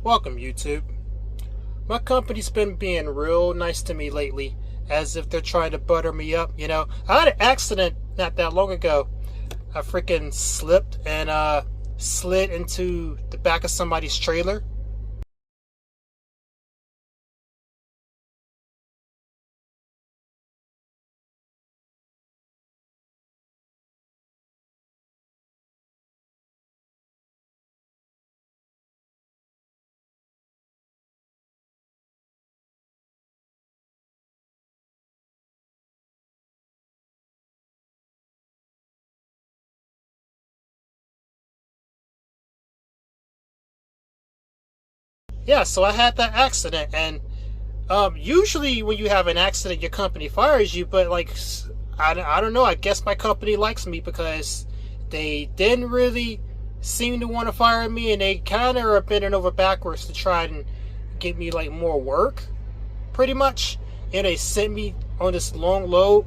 Welcome, YouTube. My company's been being real nice to me lately, as if they're trying to butter me up, you know. I had an accident not that long ago. I freaking slipped and slid into the back of somebody's trailer. Yeah, so I had that accident, and usually when you have an accident, your company fires you, but like, I don't know, I guess my company likes me because they didn't really seem to want to fire me, and they kind of are bending over backwards to try and get me like more work, pretty much. And they sent me on this long load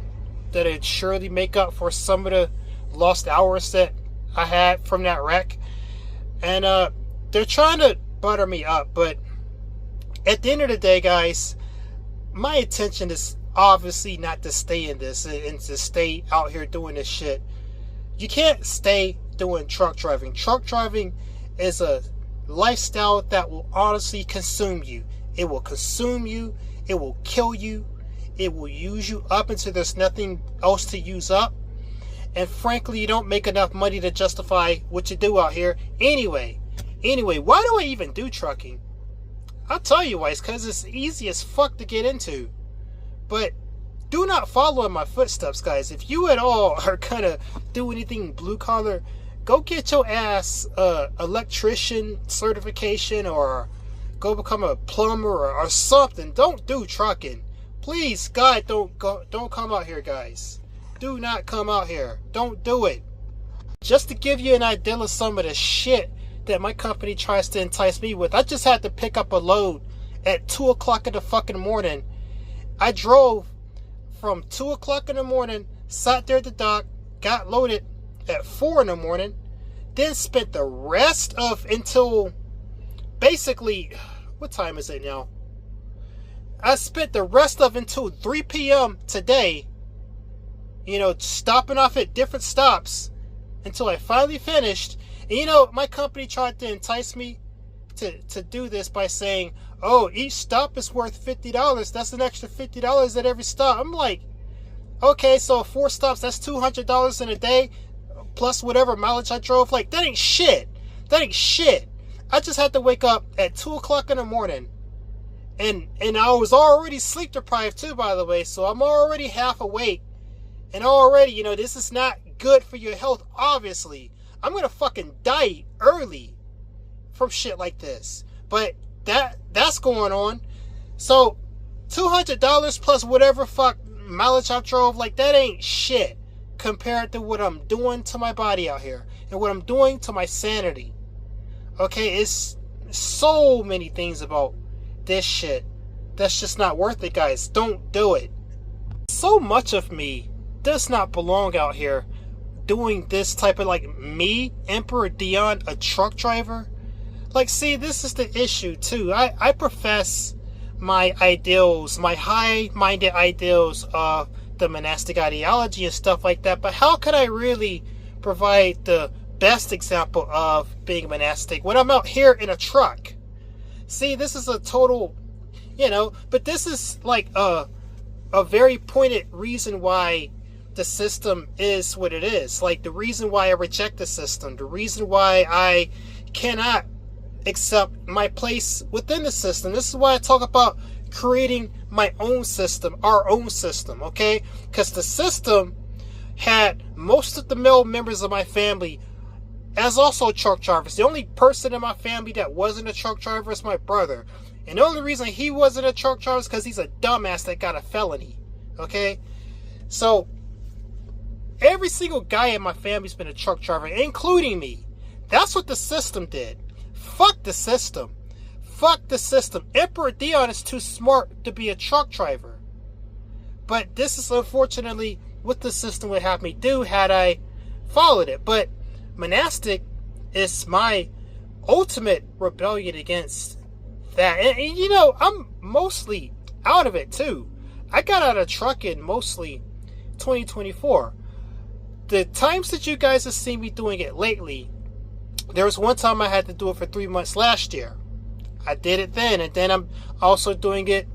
that it'd surely make up for some of the lost hours that I had from that wreck. And they're trying to butter me up, but at the end of the day, guys, my intention is obviously not to stay in this and to stay out here doing this shit. You can't stay doing truck driving. Truck driving is a lifestyle that will honestly consume you. It will consume you. It will kill you. It will use you up until there's nothing else to use up. And frankly, you don't make enough money to justify what you do out here anyway. Anyway, why do I even do trucking? I'll tell you why. It's because it's easy as fuck to get into. But do not follow in my footsteps, guys. If you at all are gonna do anything blue collar, go get your ass electrician certification, or go become a plumber or something. Don't do trucking. Please, God, don't come out here, guys. Do not come out here. Don't do it. Just to give you an idea of some of the shit that my company tries to entice me with. I just had to pick up a load at 2 o'clock in the fucking morning. I drove from 2 o'clock in the morning, sat there at the dock, got loaded at 4 in the morning, then spent the rest of until basically, what time is it now? I spent the rest of until 3 p.m. today, you know, stopping off at different stops until I finally finished. And you know, my company tried to entice me to do this by saying, oh, each stop is worth $50. That's an extra $50 at every stop. I'm like, okay, so 4 stops, that's $200 in a day, plus whatever mileage I drove. Like, that ain't shit. That ain't shit. I just had to wake up at 2 o'clock in the morning. And I was already sleep deprived too, by the way, so I'm already half awake. And already, you know, this is not good for your health, obviously. I'm gonna fucking die early from shit like this. But that's going on. So $200 plus whatever fuck mileage I drove, like, that ain't shit compared to what I'm doing to my body out here and what I'm doing to my sanity. Okay, it's so many things about this shit that's just not worth it, guys. Don't do it. So much of me does not belong out here doing this type of, like, me, Emperor Dion, a truck driver. Like, see, this is the issue too. I profess my ideals, my high-minded ideals of the monastic ideology and stuff like that, but how can I really provide the best example of being monastic when I'm out here in a truck? See, this is a total, you know, but this is like a very pointed reason why the system is what it is. Like, the reason why I reject the system, the reason why I cannot accept my place within the system. This is why I talk about creating my own system, our own system, okay? Because the system had most of the male members of my family as also truck drivers. The only person in my family that wasn't a truck driver is my brother. And the only reason he wasn't a truck driver is because he's a dumbass that got a felony, okay? So every single guy in my family's been a truck driver, including me. That's what the system did. Fuck the system. Fuck the system. Emperor Dion is too smart to be a truck driver. But this is unfortunately what the system would have me do had I followed it. But monastic is my ultimate rebellion against that. And you know, I'm mostly out of it too. I got out of trucking mostly 2024. The times that you guys have seen me doing it lately, there was one time I had to do it for 3 months last year. I did it then, and then I'm also doing it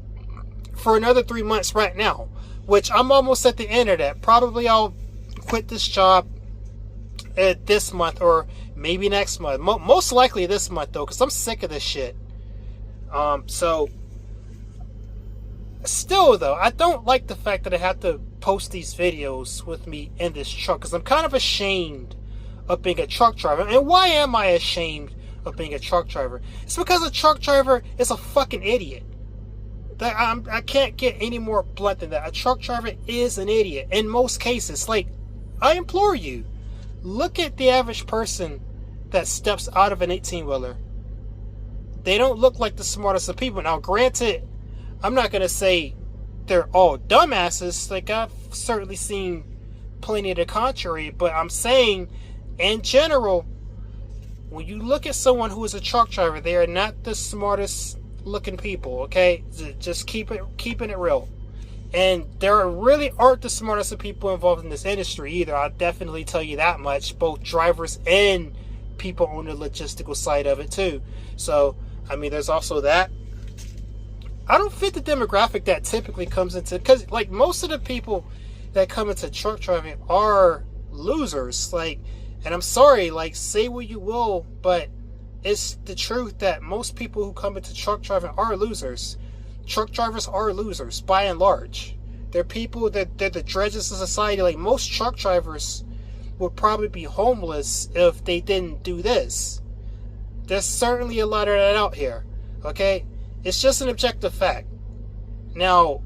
for another 3 months right now, which I'm almost at the end of that. Probably I'll quit this job this month or maybe next month. Most likely this month though, because I'm sick of this shit. So still though, I don't like the fact that I have to post these videos with me in this truck, because I'm kind of ashamed of being a truck driver. And why am I ashamed of being a truck driver? It's because a truck driver is a fucking idiot. I can't get any more blunt than that. A truck driver is an idiot in most cases. Like, I implore you, look at the average person that steps out of an 18-wheeler. They don't look like the smartest of people. Now, granted, I'm not going to say they're all dumbasses. Like, I've certainly seen plenty of the contrary, but I'm saying, in general, when you look at someone who is a truck driver, they are not the smartest looking people, okay? Just keeping it real. And there really aren't the smartest of people involved in this industry either. I'll definitely tell you that much. Both drivers and people on the logistical side of it too. So, I mean, there's also that. I don't fit the demographic that typically comes into, because like most of the people that come into truck driving are losers. Like, and I'm sorry, like, say what you will, but it's the truth that most people who come into truck driving are losers. Truck drivers are losers, by and large. They're people that they're the dregs of society. Like, most truck drivers would probably be homeless if they didn't do this. There's certainly a lot of that out here, okay? It's just an objective fact. Now,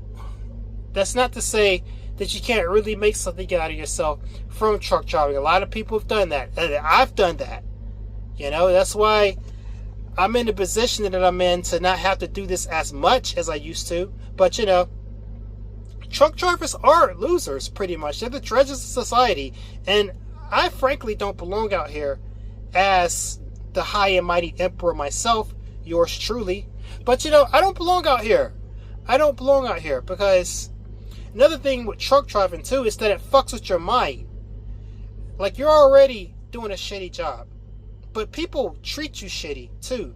that's not to say that you can't really make something out of yourself from truck driving. A lot of people have done that. I've done that. You know, that's why I'm in the position that I'm in to not have to do this as much as I used to. But, you know, truck drivers are losers, pretty much. They're the dregs of society. And I frankly don't belong out here as the high and mighty emperor myself, yours truly. But, you know, I don't belong out here. I don't belong out here because another thing with truck driving, too, is that it fucks with your mind. Like, you're already doing a shitty job. But people treat you shitty, too.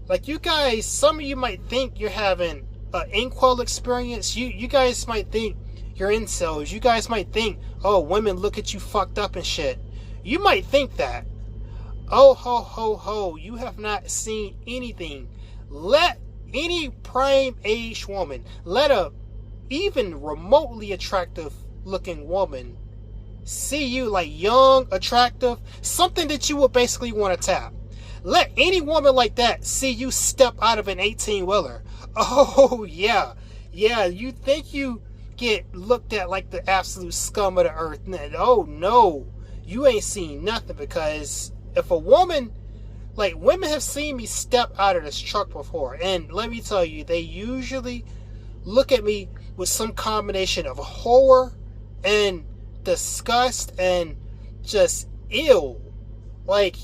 Like, you guys, some of you might think you're having an inquel experience. You guys might think you're incels. You guys might think, oh, women look at you fucked up and shit. You might think that. Oh, ho, ho, ho. You have not seen anything. Let any prime age woman, let a even remotely attractive looking woman see you like young, attractive, something that you would basically want to tap. Let any woman like that see you step out of an 18-wheeler. Oh, yeah. Yeah, you think you get looked at like the absolute scum of the earth. Oh, no. You ain't seen nothing, because if a woman, like, women have seen me step out of this truck before, and let me tell you, they usually look at me with some combination of horror and disgust and just ill. Like,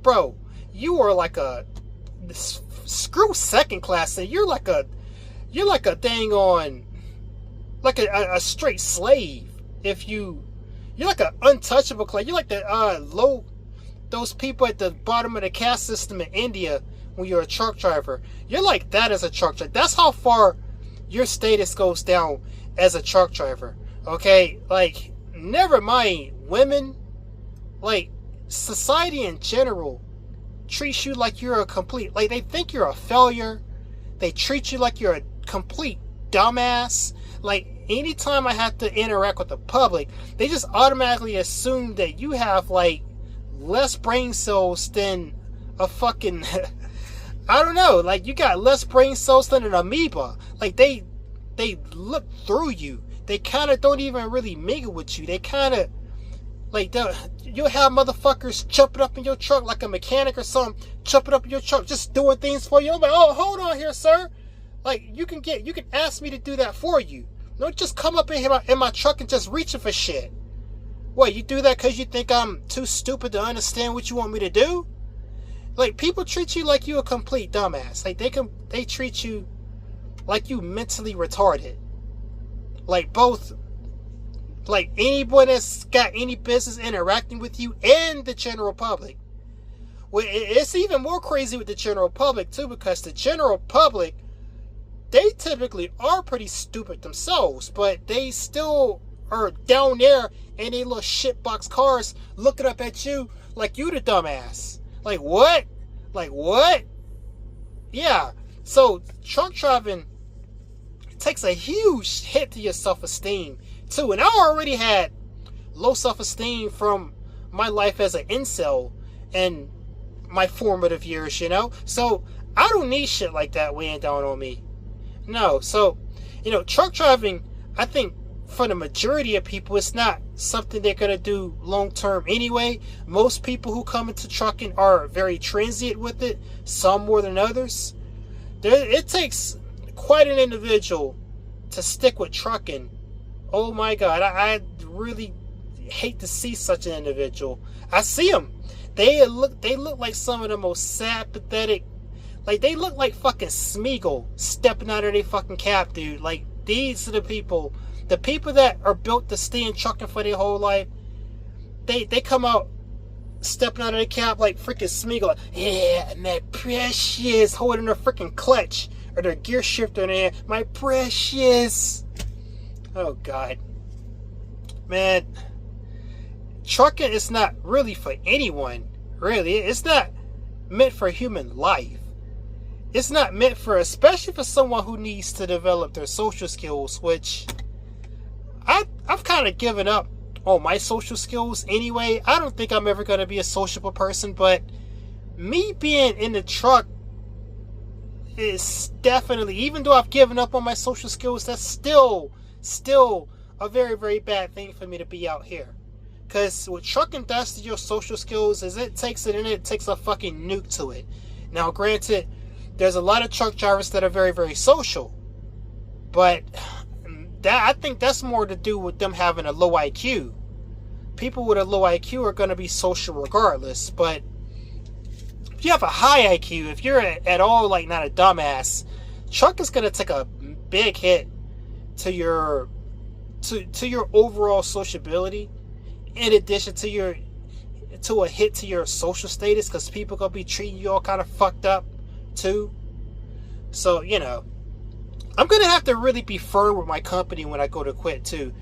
bro, you are like a screw second class. You're like a dang on, like a straight slave. If you're like an untouchable class. You're like the those people at the bottom of the caste system in India when you're a truck driver. You're like that as a truck driver. That's how far your status goes down as a truck driver. Okay, like, never mind women. Like, society in general treats you like you're a complete, like, they think you're a failure. They treat you like you're a complete dumbass. Like, anytime I have to interact with the public, they just automatically assume that you have, like, less brain cells than a fucking I don't know, like, you got less brain cells than an amoeba. Like, they look through you. They kind of don't even really mingle with you. They kind of, like, you'll have motherfuckers jumping up in your truck like a mechanic or something, jumping up in your truck, just doing things for you. I'm like, oh, hold on here, sir. Like, you can ask me to do that for you. Don't just come up in my truck and just reaching for shit. What, you do that because you think I'm too stupid to understand what you want me to do? Like, people treat you like you a complete dumbass. Like, they treat you like you mentally retarded. Like, both, like, anyone that's got any business interacting with you and the general public. Well, it's even more crazy with the general public, too, because the general public, they typically are pretty stupid themselves, but they still are down there in their little shitbox cars looking up at you like you the dumbass. Like, what? Like, what? Yeah. So, truck driving takes a huge hit to your self-esteem, too. And I already had low self-esteem from my life as an incel and my formative years, you know? So, I don't need shit like that weighing down on me. No. So, truck driving, I think, for the majority of people, it's not something they're going to do long term anyway. Most people who come into trucking are very transient with it, some more than others. It takes quite an individual to stick with trucking. Oh my God, I really hate to see such an individual. I see them. They look like some of the most sad, pathetic. Like, they look like fucking Smeagol stepping out of their fucking cab, dude. Like, these are the people that are built to stay in trucking for their whole life. They come out stepping out of the cab like freaking Smeagol. Like, yeah, my precious, holding their freaking clutch or their gear shifter in there. My precious. Oh God, man, trucking is not really for anyone. Really, it's not meant for human life. It's not meant for, especially for someone who needs to develop their social skills, which I've kind of given up on my social skills anyway. I don't think I'm ever going to be a sociable person, but me being in the truck is definitely, even though I've given up on my social skills, that's still a very, very bad thing for me to be out here. Because what trucking does to your social skills is it takes a fucking nuke to it. Now, granted, there's a lot of truck drivers that are very, very social, but I think that's more to do with them having a low IQ. People with a low IQ are going to be social regardless, but if you have a high IQ, if you're at all like not a dumbass, truck is going to take a big hit to your overall sociability, in addition to a hit to your social status, because people are going to be treating you all kind of fucked up too. So, I'm going to have to really be firm with my company when I go to quit too.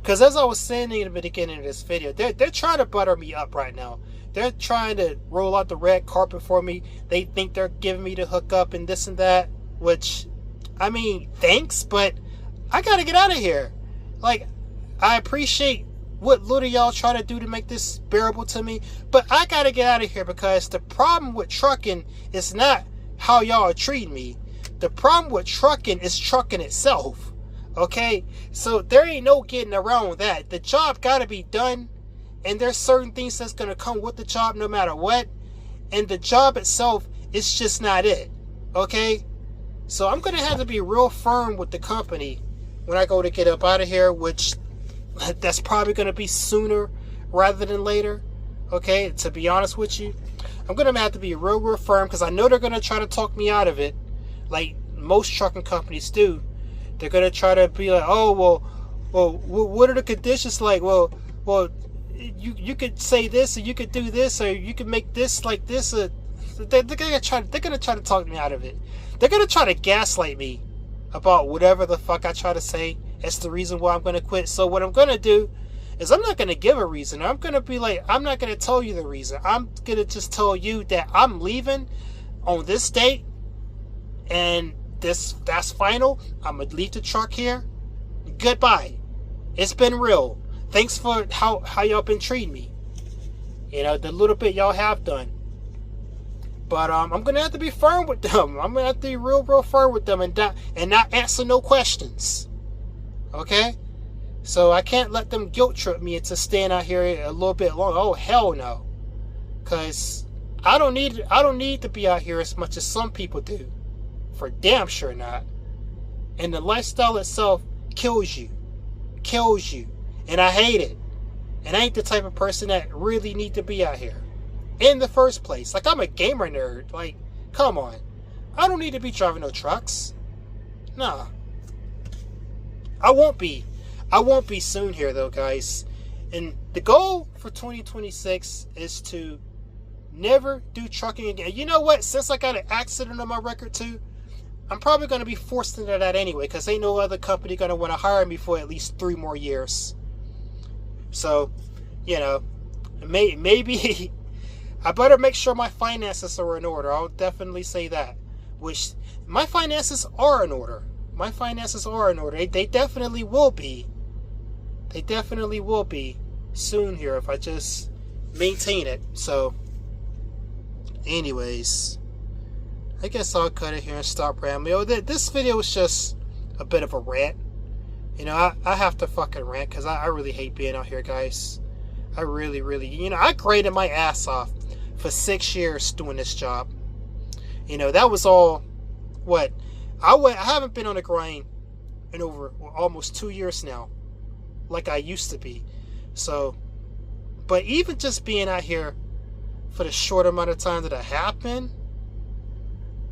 Because as I was saying in the beginning of this video, they're trying to butter me up right now. They're trying to roll out the red carpet for me. They think they're giving me the hookup and this and that. Which, I mean, thanks, but I got to get out of here. Like, I appreciate what little y'all try to do to make this bearable to me, but I got to get out of here, because the problem with trucking is not how y'all are treating me. The problem with trucking is trucking itself. Okay? So there ain't no getting around that. The job gotta be done, and there's certain things that's gonna come with the job no matter what, and the job itself is just not it. Okay? So I'm gonna have to be real firm with the company when I go to get up out of here, which that's probably gonna be sooner rather than later. Okay? To be honest with you, I'm gonna have to be real firm, because I know they're gonna try to talk me out of it, like most trucking companies do. They're gonna try to be like, oh well, what are the conditions like? Well, you could say this, or you could do this, or you could make this like this. They're gonna try to talk me out of it. They're gonna try to gaslight me about whatever the fuck I try to say. That's the reason why I'm gonna quit. So what I'm gonna do is I'm not gonna give a reason. I'm gonna be like, I'm not gonna tell you the reason. I'm gonna just tell you that I'm leaving on this date, and that's final. I'm gonna leave the truck here. Goodbye. It's been real. Thanks for how y'all been treating me. The little bit y'all have done. But I'm gonna have to be firm with them. I'm gonna have to be real firm with them, and not answer no questions. Okay? So I can't let them guilt trip me into staying out here a little bit longer. Oh hell no. Cause I don't need to be out here as much as some people do. For damn sure not. And the lifestyle itself kills you. And I hate it. And I ain't the type of person that really need to be out here. in the first place. Like, I'm a gamer nerd. Like, come on. I don't need to be driving no trucks. Nah. I won't be. I won't be soon here, though, guys. And the goal for 2026 is to never do trucking again. You know what? Since I got an accident on my record, too, I'm probably going to be forced into that anyway, because ain't no other company going to want to hire me for at least 3 more years. So, you know, maybe I better make sure my finances are in order. I'll definitely say that. Which, my finances are in order. My finances are in order. They definitely will be. They definitely will be soon here if I just maintain it. So, anyways, I guess I'll cut it here and stop rambling. Oh, this video is just a bit of a rant. You know, I have to fucking rant because I really hate being out here, guys. I really, you know, I graded my ass off for 6 years doing this job. You know, that was all, what? I haven't been on the grind in over almost 2 years now, like I used to be. So, but even just being out here for the short amount of time that I have been,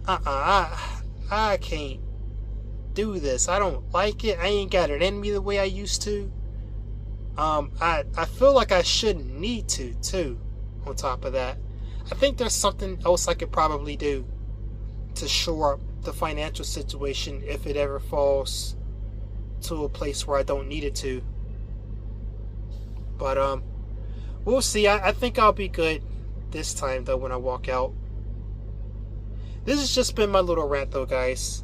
I can't do this. I don't like it. I ain't got it in me the way I used to. I feel like I shouldn't need to, too, on top of that. I think there's something else I could probably do to shore up the financial situation if it ever falls to a place where I don't need it to. But, we'll see. I think I'll be good this time, though, when I walk out. This has just been my little rant, though, guys.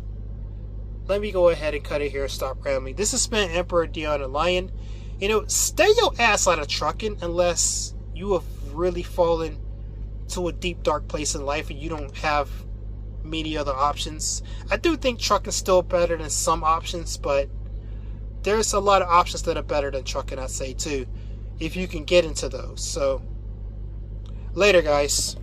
Let me go ahead and cut it here and stop rambling. This has been Emperor Dion and Lion. You know, stay your ass out of trucking unless you have really fallen to a deep, dark place in life and you don't have many other options. I do think trucking is still better than some options, but there's a lot of options that are better than trucking, I'd say, too, if you can get into those. So, later, guys.